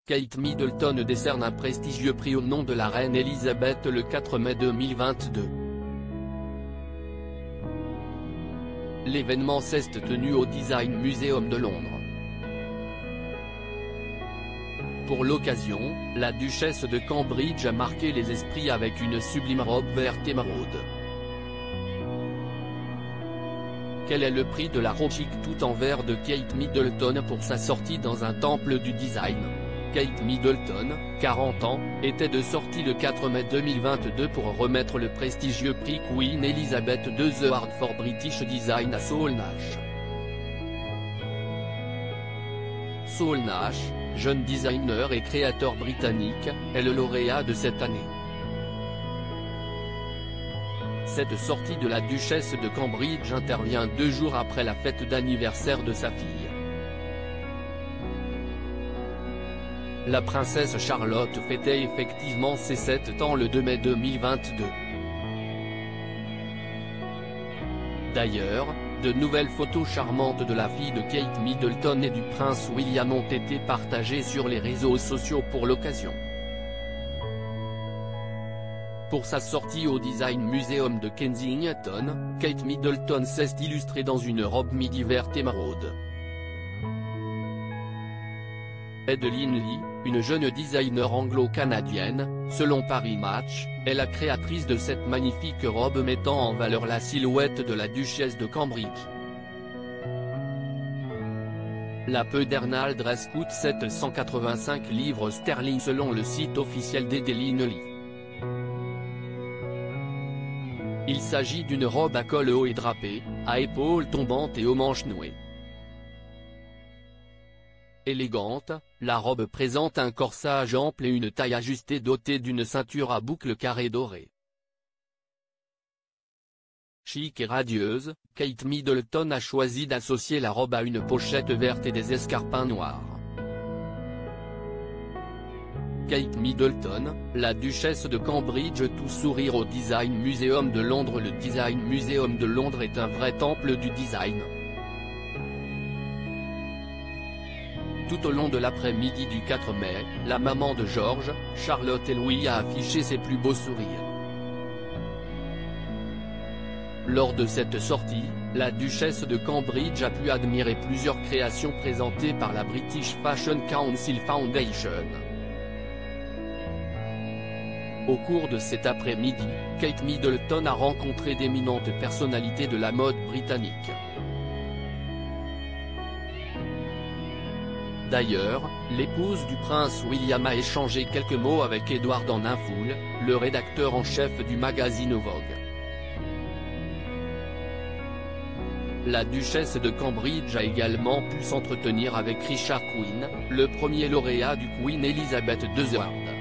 Kate Middleton décerne un prestigieux prix au nom de la reine Elisabeth le 4 mai 2022. L'événement s'est tenu au Design Museum de Londres. Pour l'occasion, la duchesse de Cambridge a marqué les esprits avec une sublime robe verte émeraude. Quel est le prix de la robe chic tout en vert de Kate Middleton pour sa sortie dans un temple du design? Kate Middleton, 40 ans, était de sortie le 4 mai 2022 pour remettre le prestigieux prix Queen Elizabeth II Award for British Design à Saul Nash. Saul Nash, jeune designer et créateur britannique, est le lauréat de cette année. Cette sortie de la duchesse de Cambridge intervient 2 jours après la fête d'anniversaire de sa fille. La princesse Charlotte fêtait effectivement ses 7 ans le 2 mai 2022. D'ailleurs, de nouvelles photos charmantes de la fille de Kate Middleton et du prince William ont été partagées sur les réseaux sociaux pour l'occasion. Pour sa sortie au Design Museum de Kensington, Kate Middleton s'est illustrée dans une robe midi verte émeraude. Edeline Lee, une jeune designer anglo-canadienne, selon Paris Match, est la créatrice de cette magnifique robe mettant en valeur la silhouette de la duchesse de Cambridge. La Pedernal Dress coûte 785 livres sterling selon le site officiel d'Edeline Lee. Il s'agit d'une robe à col haut et drapée, à épaules tombantes et aux manches nouées. Élégante, la robe présente un corsage ample et une taille ajustée dotée d'une ceinture à boucles carrées dorées. Chic et radieuse, Kate Middleton a choisi d'associer la robe à une pochette verte et des escarpins noirs. Kate Middleton, la duchesse de Cambridge tout sourire au Design Museum de Londres. Le Design Museum de Londres est un vrai temple du design. Tout au long de l'après-midi du 4 mai, la maman de George, Charlotte et Louis a affiché ses plus beaux sourires. Lors de cette sortie, la duchesse de Cambridge a pu admirer plusieurs créations présentées par la British Fashion Council Foundation. Au cours de cet après-midi, Kate Middleton a rencontré d'éminentes personnalités de la mode britannique. D'ailleurs, l'épouse du prince William a échangé quelques mots avec Edward en un full, le rédacteur en chef du magazine Vogue. La duchesse de Cambridge a également pu s'entretenir avec Richard Quinn, le premier lauréat du Queen Elizabeth II Award.